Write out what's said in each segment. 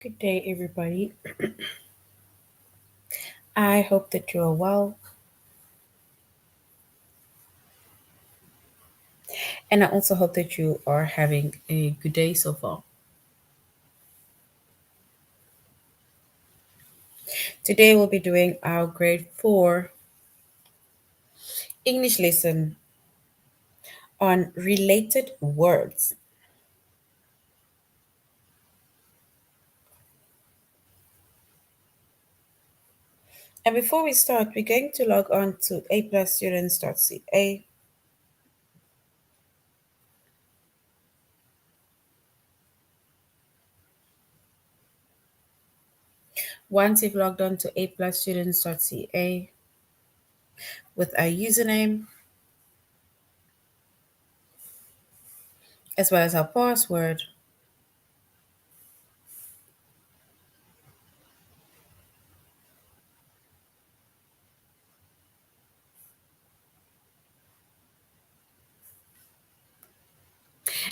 Good day, everybody. I hope that you are well, and I also hope that you are having a good day so far. Today, we'll be doing our grade 4 English lesson on related words. And before we start, we're going to log on to aplusstudents.ca. Once you've logged on to aplusstudents.ca with our username as well as our password,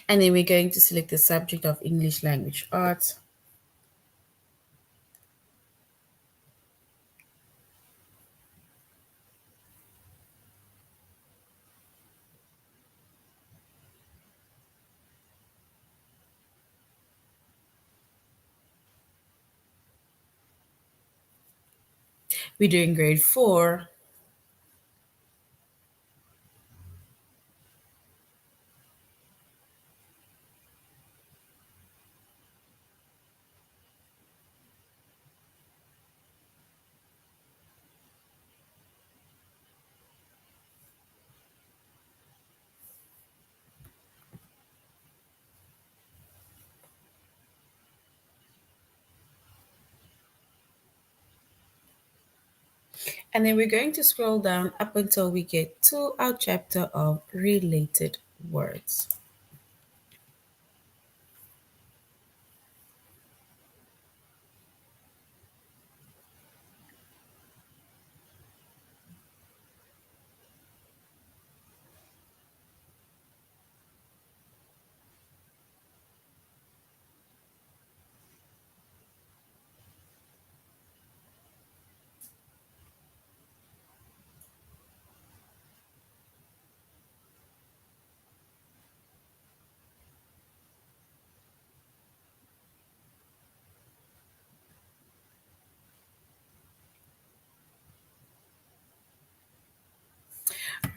and then we're going to select the subject of English language arts. We're doing grade 4. And then we're going to scroll down up until we get to our chapter of related words.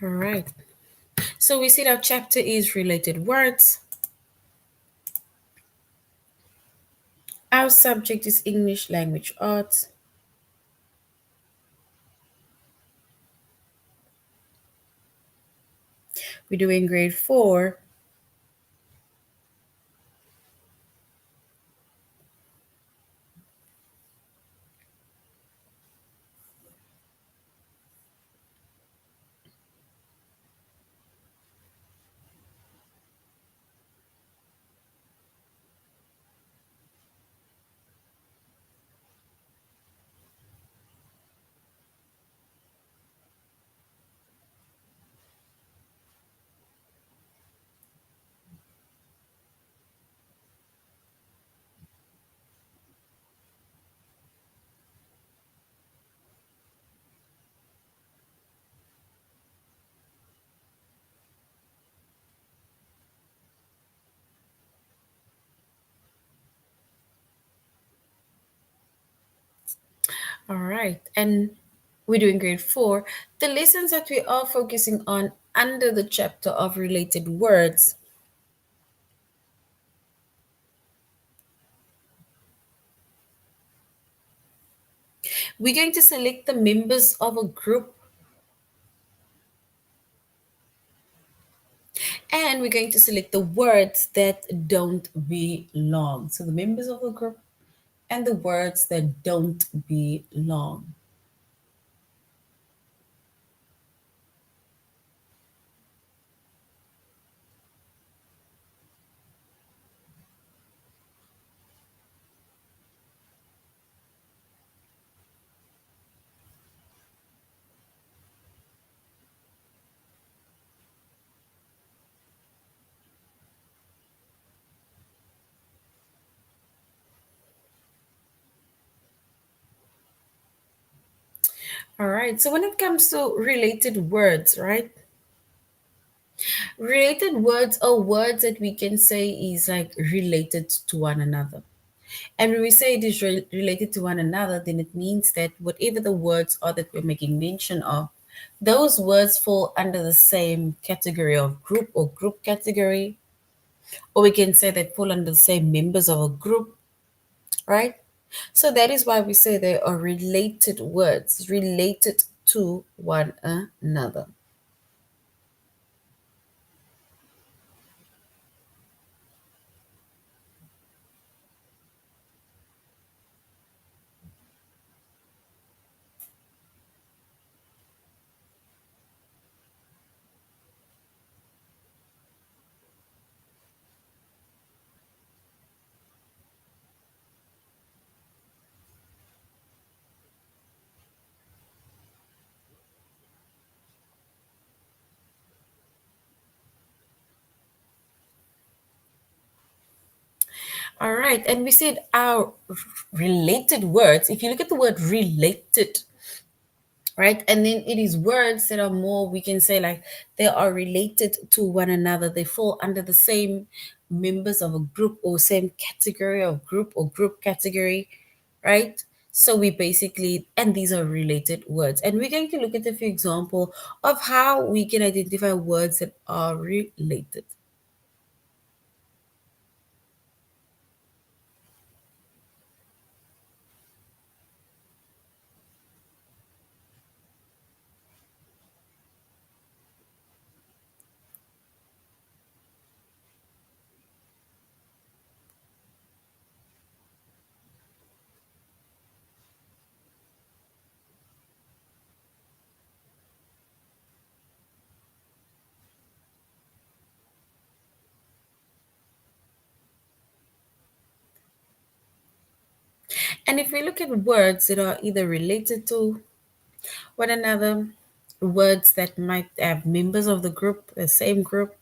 All right. So we see that chapter is related words. Our subject is English language arts. We're doing grade 4. All right. And we're doing grade 4. The lessons that we are focusing on under the chapter of related words. We're going to select the members of a group, and we're going to select the words that don't belong. So the members of the group and the words that don't belong. All right. So when it comes to related words, right? Related words are words that we can say is like related to one another. And when we say it is related to one another, then it means that whatever the words are that we're making mention of, those words fall under the same category of group or group category, or we can say they fall under the same members of a group, right? So that is why we say they are related words, related to one another. All right. And we said our related words, if you look at the word related, right? And then it is words that are more, we can say like they are related to one another. They fall under the same members of a group or same category of group or group category, right? So we basically, and these are related words. And we're going to look at a few example of how we can identify words that are related. And if we look at words that are either related to one another, words that might have members of the group, the same group.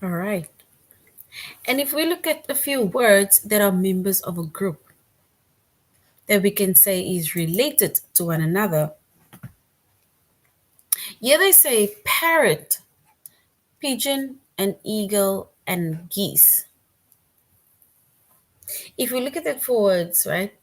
All right. And if we look at a few words that are members of a group that we can say is related to one another, yeah, they say parrot, pigeon, and eagle, and geese. If we look at the four words, right?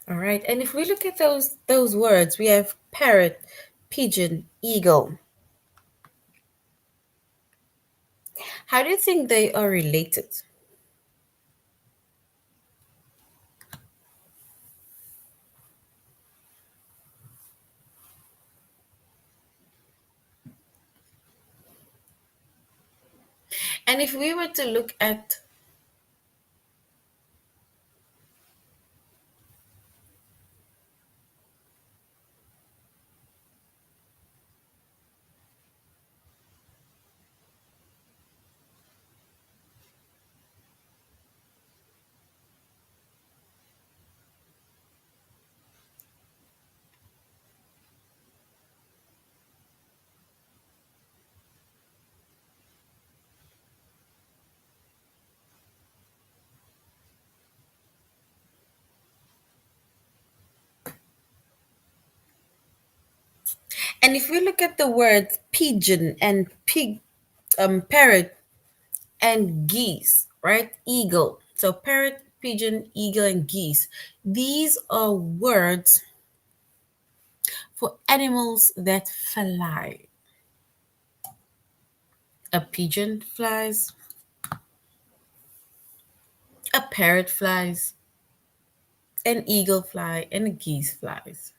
All right. And if we look at those words, we have parrot, pigeon, eagle. How do you think they are related? And if we were to look at and if we look at the word pigeon and parrot and geese, right? Eagle. So parrot, pigeon, eagle, and geese. These are words for animals that fly. A pigeon flies, a parrot flies, an eagle fly, and a geese flies.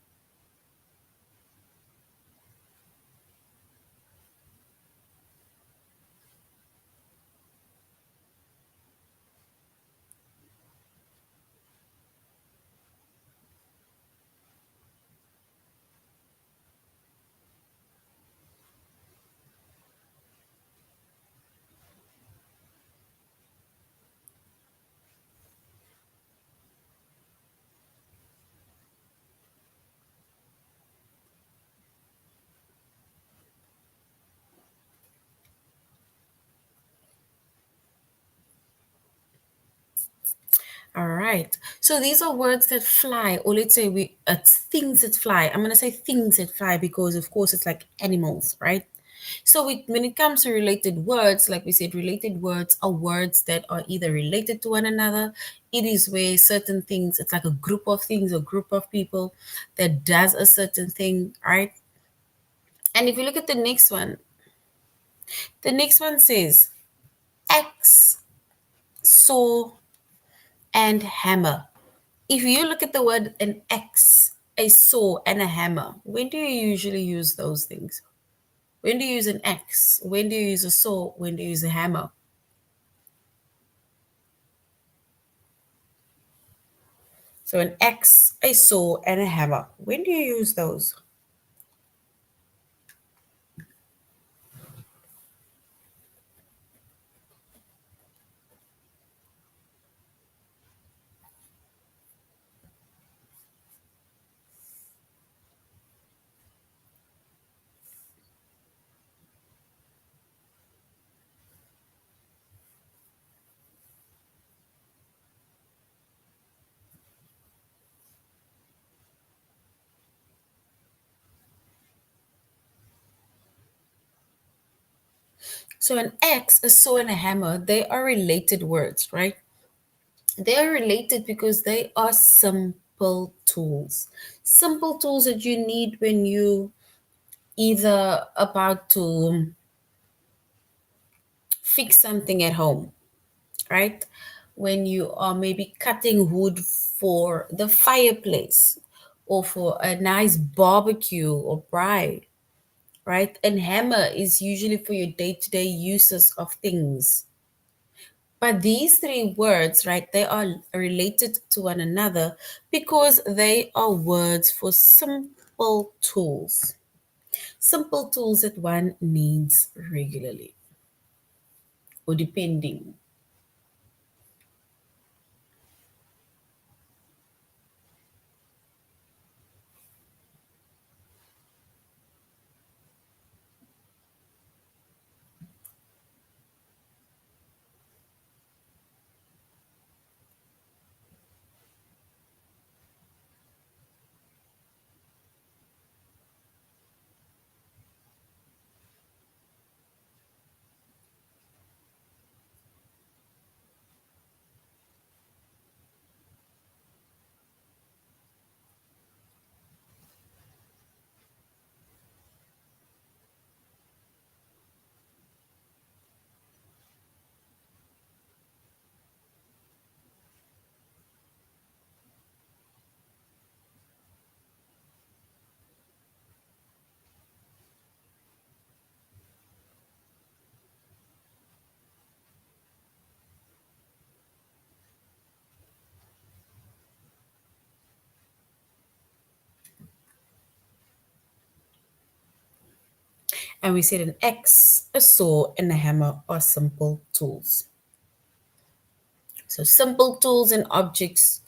All right. So these are words that fly, or let's say things that fly. I'm gonna say things that fly because, of course, it's like animals, right? So when it comes to related words, like we said, related words are words that are either related to one another. It is where certain things, it's like a group of things, a group of people that does a certain thing, right? And if you look at the next one says axe, saw, and hammer. If you look at the word an axe, a saw, and a hammer, when do you usually use those things? When do you use an axe? When do you use a saw? When do you use a hammer? So an axe, a saw, and a hammer. When do you use those? So an axe, a saw, and a hammer, they are related words, right? They are related because they are simple tools. Simple tools that you need when you either about to fix something at home, right? When you are maybe cutting wood for the fireplace or for a nice barbecue or braai, right? And hammer is usually for your day to day uses of things. But these three words, right, they are related to one another because they are words for simple tools. Simple tools that one needs regularly or depending. And we said an axe, a saw, and a hammer are simple tools. So simple tools and objects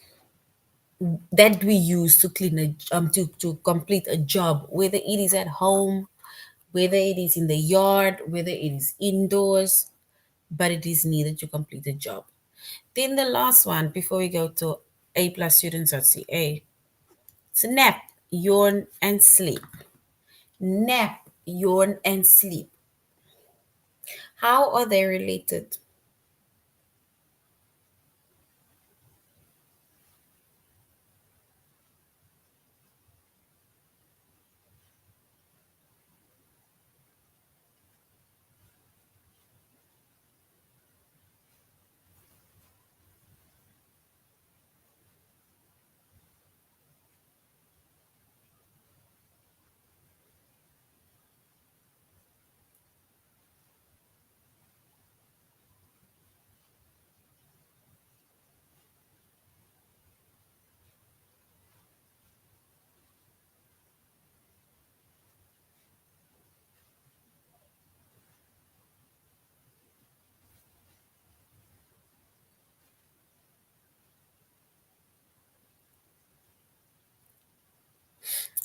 that we use to to complete a job, whether it is at home, whether it is in the yard, whether it is indoors, but it is needed to complete a job. Then the last one before we go to A plus students.ca. It's nap, yawn, and sleep. Nap, yawn, and sleep. How are they related?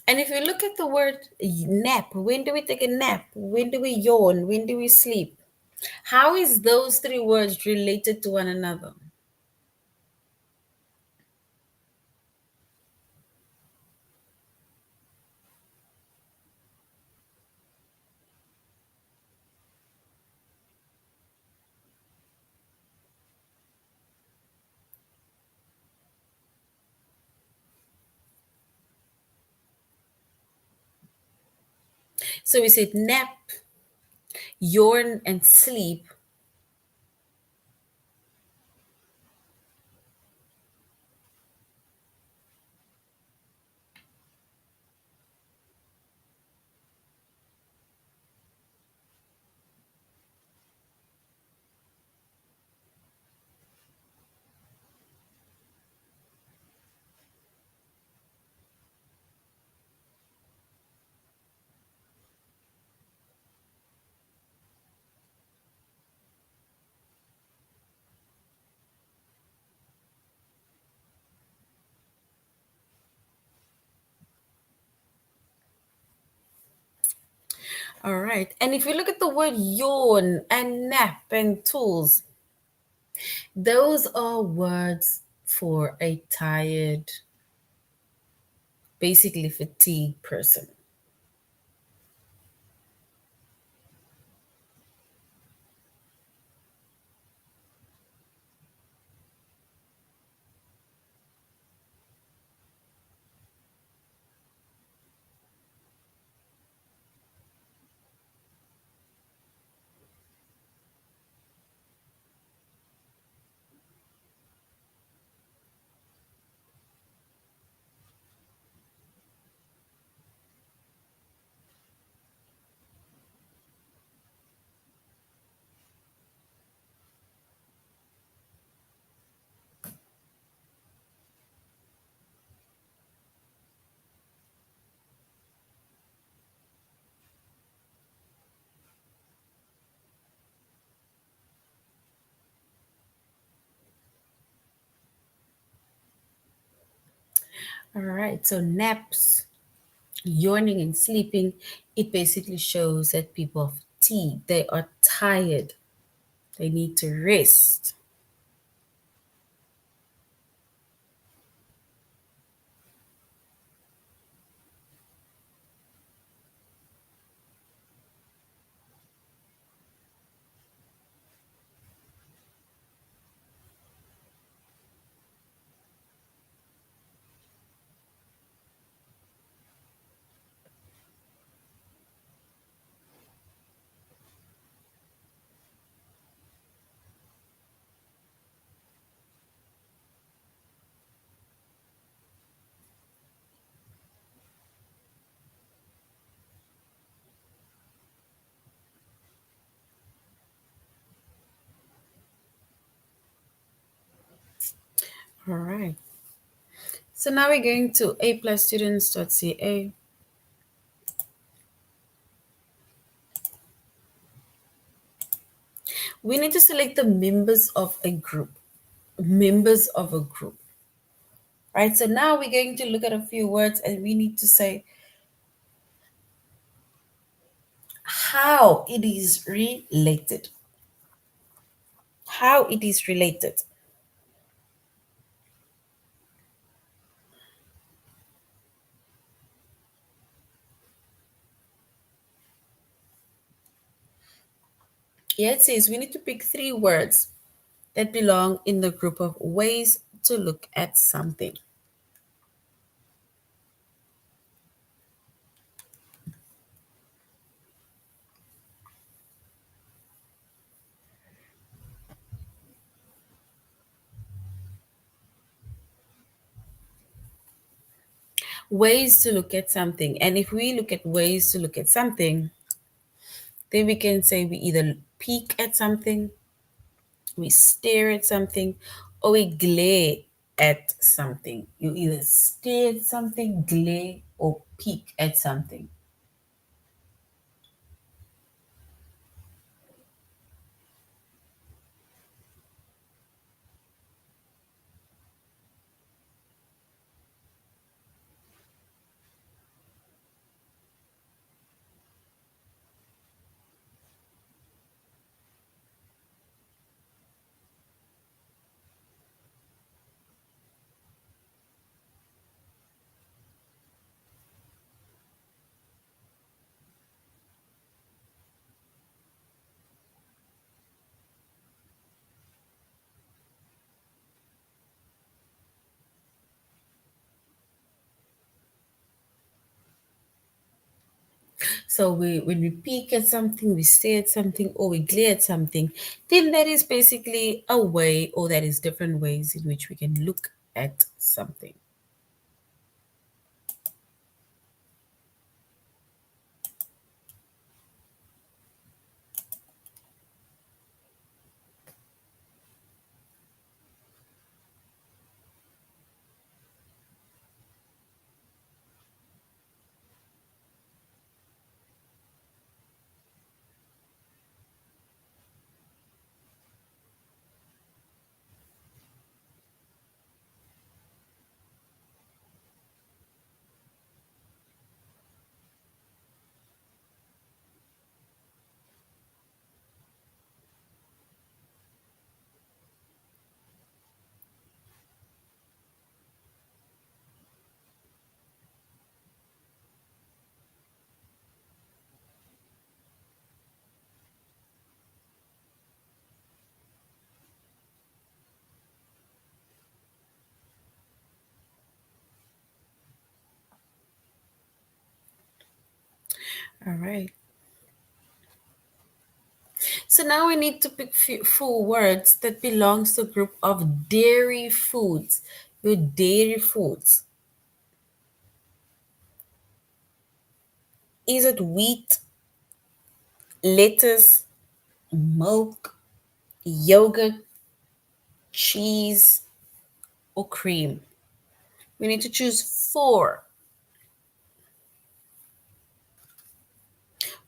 And if you look at the word nap, when do we take a nap? When do we yawn? When do we sleep? How is those three words related to one another? So we said nap, yawn, and sleep. All right. And if you look at the word yawn and nap and tools, those are words for a tired, basically fatigued person. All right. So naps, yawning, and sleeping, it basically shows that people are fatigued. They are tired. They need to rest. All right. So now we're going to A plus students.ca. We need to select the members of a group. Members of a group. Right? So now we're going to look at a few words and we need to say how it is related. How it is related. Yeah, it says we need to pick three words that belong in the group of ways to look at something. Ways to look at something. And if we look at ways to look at something, then we can say we either peek at something, we stare at something, or we glare at something. You either stare at something, glare, or peek at something. So when we peek at something, we stare at something, or we glare at something, then that is basically a way, or that is different ways in which we can look at something. All right. So now we need to pick four words that belongs to a group of dairy foods. Your dairy foods. Is it wheat, lettuce, milk, yogurt, cheese, or cream? We need to choose four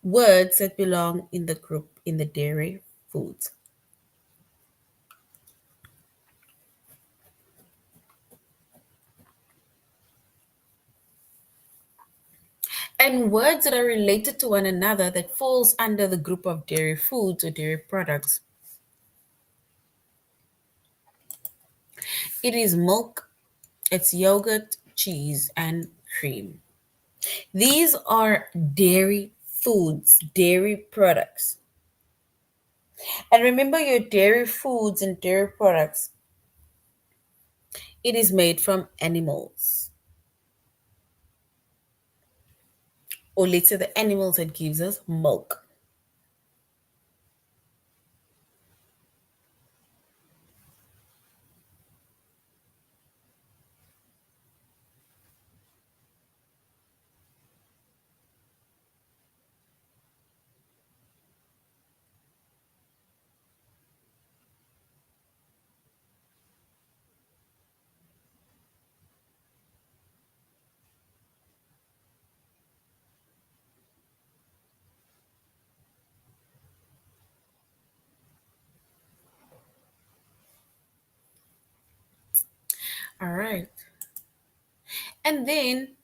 words that belong in the group in the dairy foods. And words that are related to one another that falls under the group of dairy foods or dairy products. It is milk, it's yogurt, cheese, and cream. These are dairy foods, dairy products. And remember your dairy foods and dairy products, it is made from animals. Or let's say the animals that gives us milk. All right. And then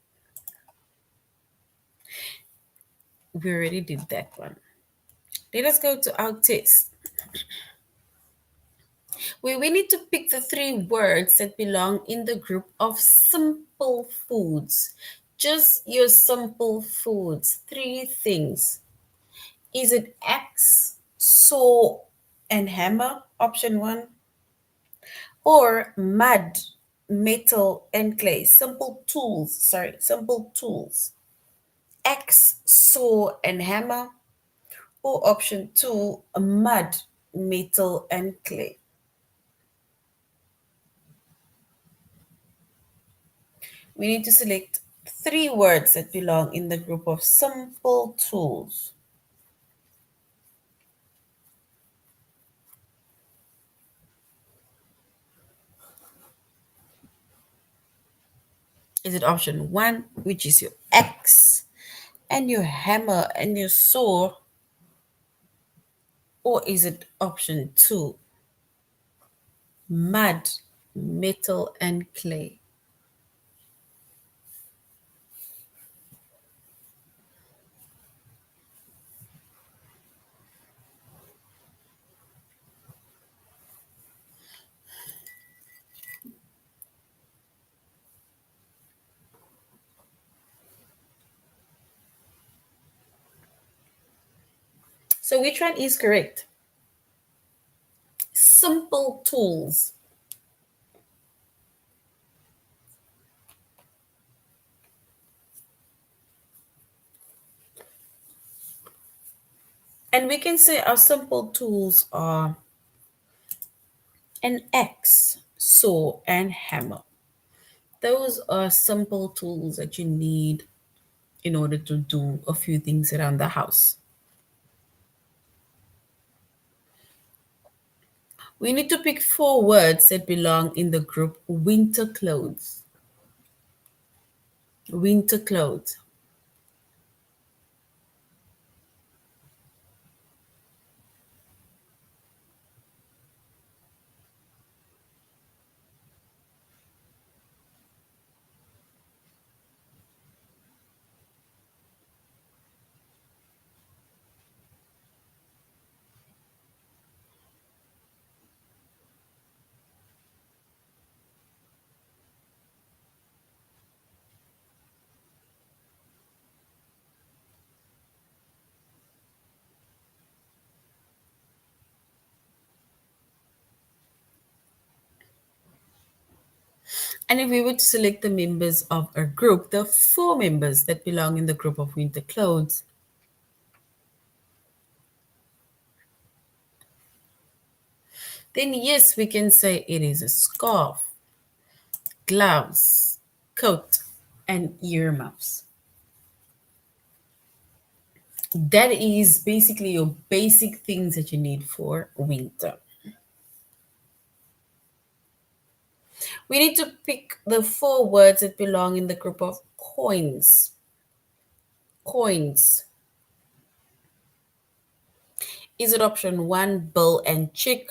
we already did that one. Let us go to our test. We need to pick the three words that belong in the group of simple foods. Just your simple foods. Three things. Is it axe, saw, and hammer? Option one. Or mud, metal, and clay. Simple tools. Sorry, simple tools. Axe, saw, and hammer. Or option two, mud, metal, and clay. We need to select three words that belong in the group of simple tools. Is it option one, which is your axe and your hammer and your saw? Or is it option two, mud, metal, and clay? So which one is correct? Simple tools. And we can say our simple tools are an axe, saw, and hammer. Those are simple tools that you need in order to do a few things around the house. We need to pick four words that belong in the group winter clothes. Winter clothes. And if we were to select the members of a group, the four members that belong in the group of winter clothes, then yes, we can say it is a scarf, gloves, coat, and earmuffs. That is basically your basic things that you need for winter. We need to pick the four words that belong in the group of coins. Coins. Is it option one, bill and chick?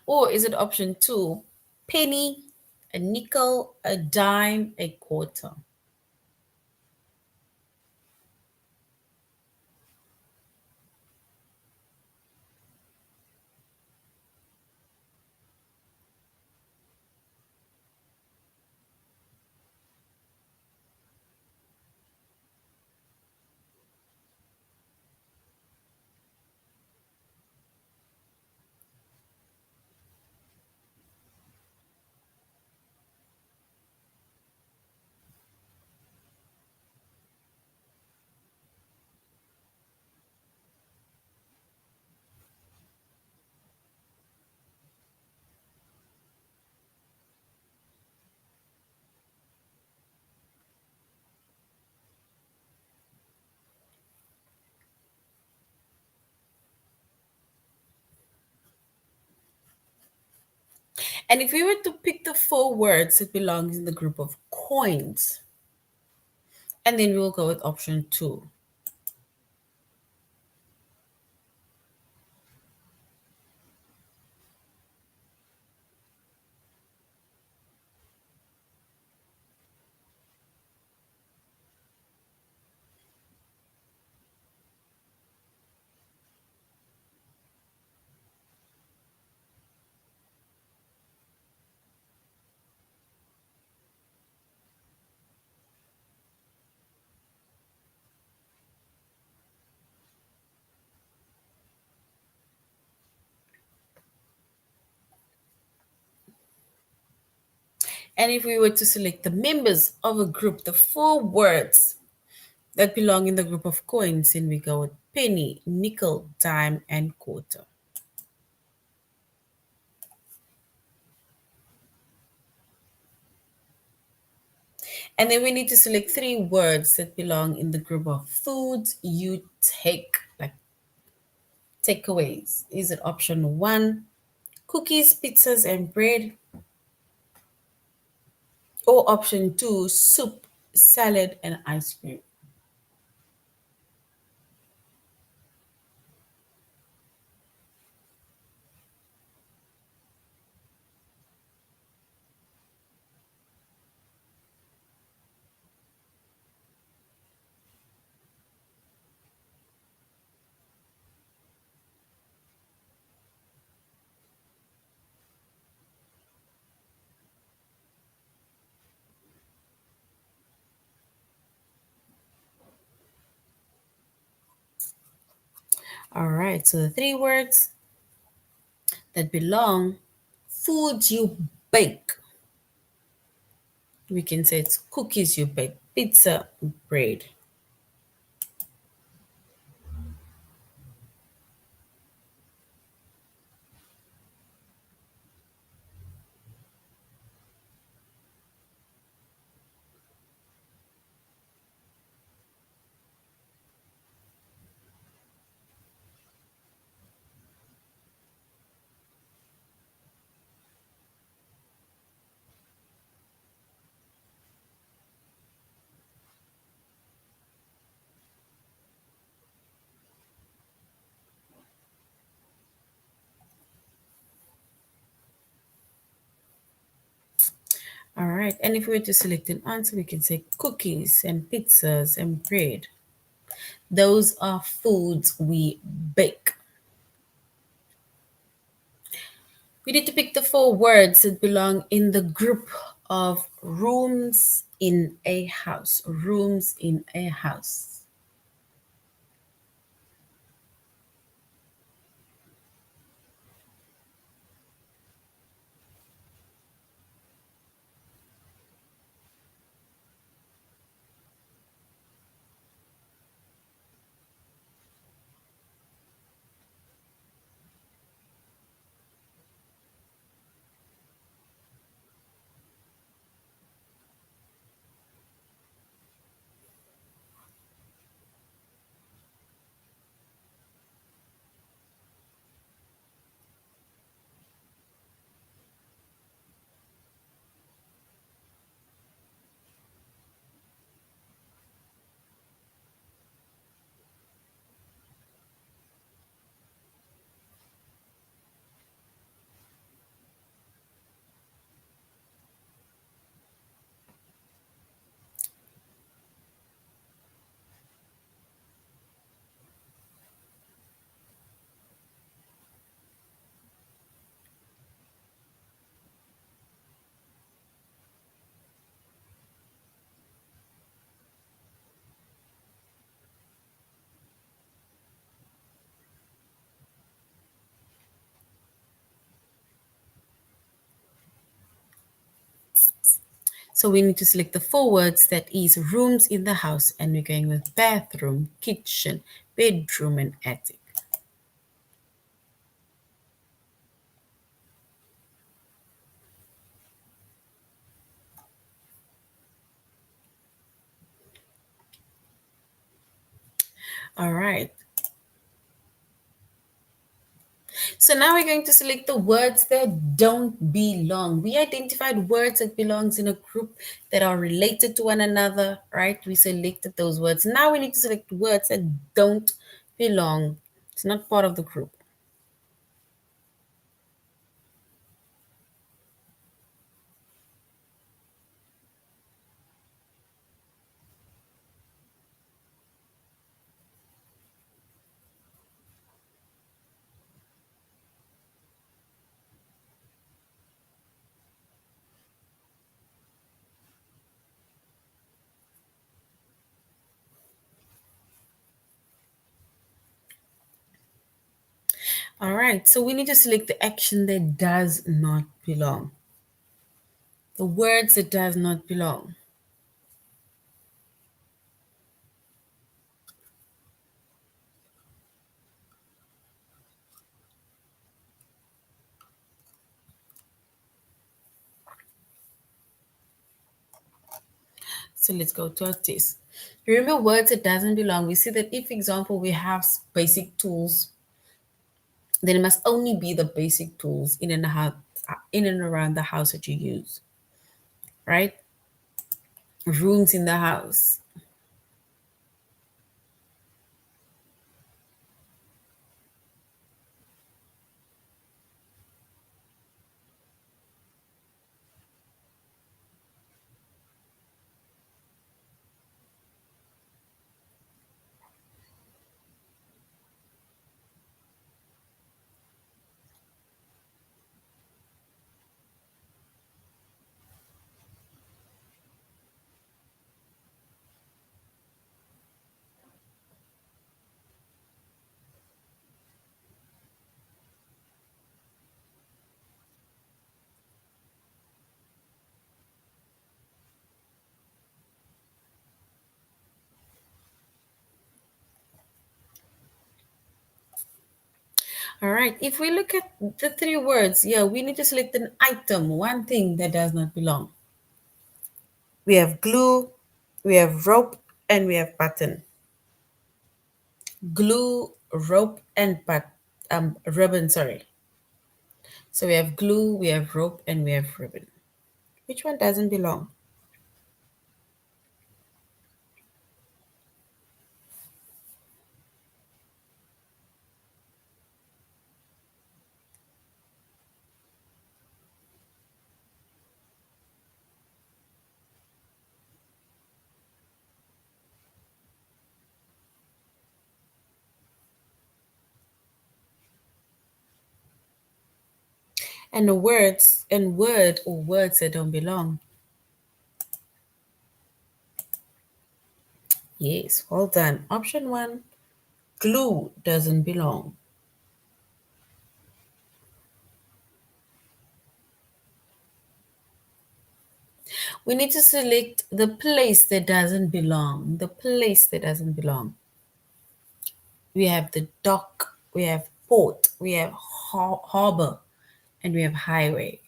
Or is it option two, penny, a nickel, a dime, a quarter? And if we were to pick the four words that belong in the group of coins, and then we'll go with option two. And if we were to select the members of a group, the four words that belong in the group of coins, then we go with penny, nickel, dime, and quarter. And then we need to select three words that belong in the group of foods you take, like takeaways. Is it option one, cookies, pizzas, and bread? Or option two, soup, salad, and ice cream? All right, so the three words that belong, foods you bake. We can say it's cookies you bake, pizza, bread. All right, and if we were to select an answer, we can say cookies and pizzas and bread. Those are foods we bake. We need to pick the four words that belong in the group of rooms in a house. Rooms in a house. So we need to select the four words that is rooms in the house, and we're going with bathroom, kitchen, bedroom, and attic. All right. So now we're going to select the words that don't belong. We identified words that belongs in a group that are related to one another, right? We selected those words. Now we need to select words that don't belong. It's not part of the group. All right, so we need to select the action that does not belong. The words that does not belong. So let's go to our test. Remember words that doesn't belong. We see that if, example, we have basic tools, then it must only be the basic tools in and around the house that you use, right? Rooms in the house. All right. If we look at the three words, yeah, we need to select an item, one thing that does not belong. We have glue, we have rope, and we have button. Glue, rope, and ribbon, sorry. So we have glue, we have rope, and we have ribbon. Which one doesn't belong? And the words and word or words that don't belong. Yes, well done. Option one, glue doesn't belong. We need to select the place that doesn't belong. The place that doesn't belong. We have the dock, we have port, we have harbor, and we have highway.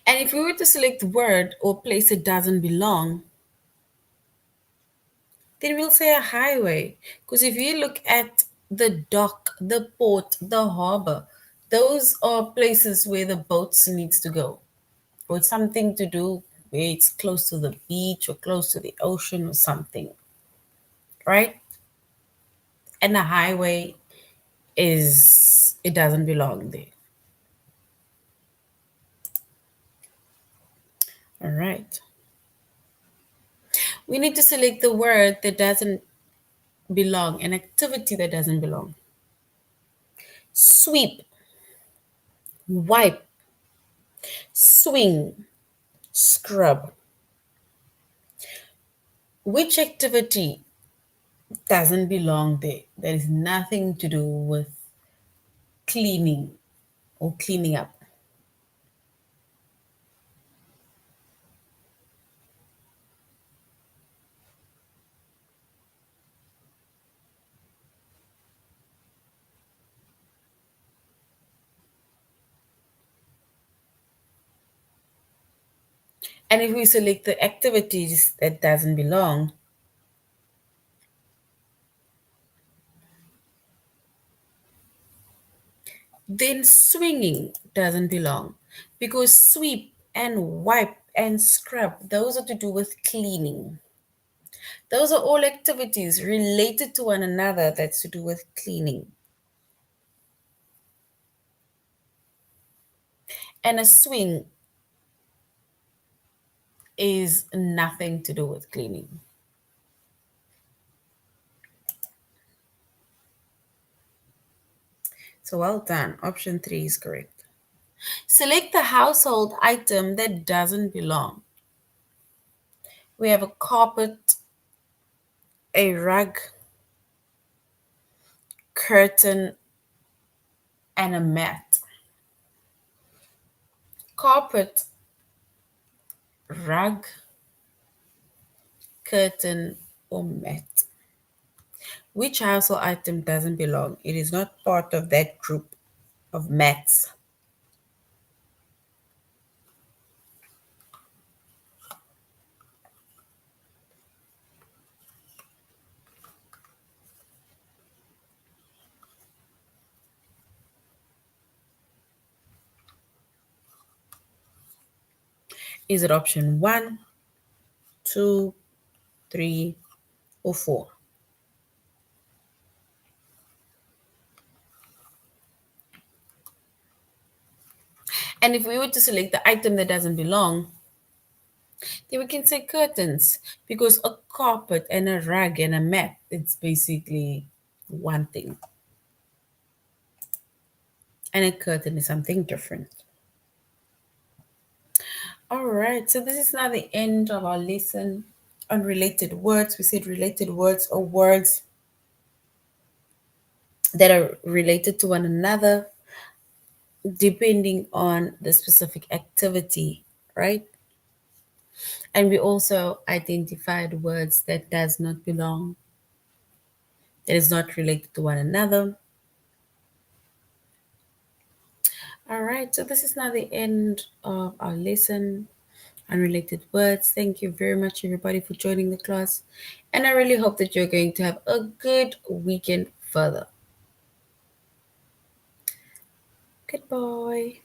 And if we were to select word or place that doesn't belong, then we'll say a highway. Because if you look at the dock, the port, the harbor, those are places where the boats needs to go. Or it's something to do where it's close to the beach or close to the ocean or something, right? And the highway is it doesn't belong there. All right. We need to select the word that doesn't belong, an activity that doesn't belong. Sweep, wipe, swing, scrub. Which activity doesn't belong there? There is nothing to do with cleaning or cleaning up. And if we select the activities that doesn't belong, then swinging doesn't belong because sweep and wipe and scrub, those are to do with cleaning. Those are all activities related to one another that's to do with cleaning. And a swing is nothing to do with cleaning. So well done. Option three is correct. Select the household item that doesn't belong. We have a carpet, a rug, curtain, and a mat. Carpet, rug, curtain, or mat. Which household item doesn't belong? It is not part of that group of mats. Is it option one, two, three, or four? And if we were to select the item that doesn't belong, then we can say curtains because a carpet and a rug and a mat, it's basically one thing. And a curtain is something different. All right, so this is now the end of our lesson on related words. We said related words are words that are related to one another depending on the specific activity, right? And we also identified words that does not belong, that is not related to one another. All right, so this is now the end of our lesson on related words. Thank you very much, everybody, for joining the class. And I really hope that you're going to have a good weekend further. Goodbye.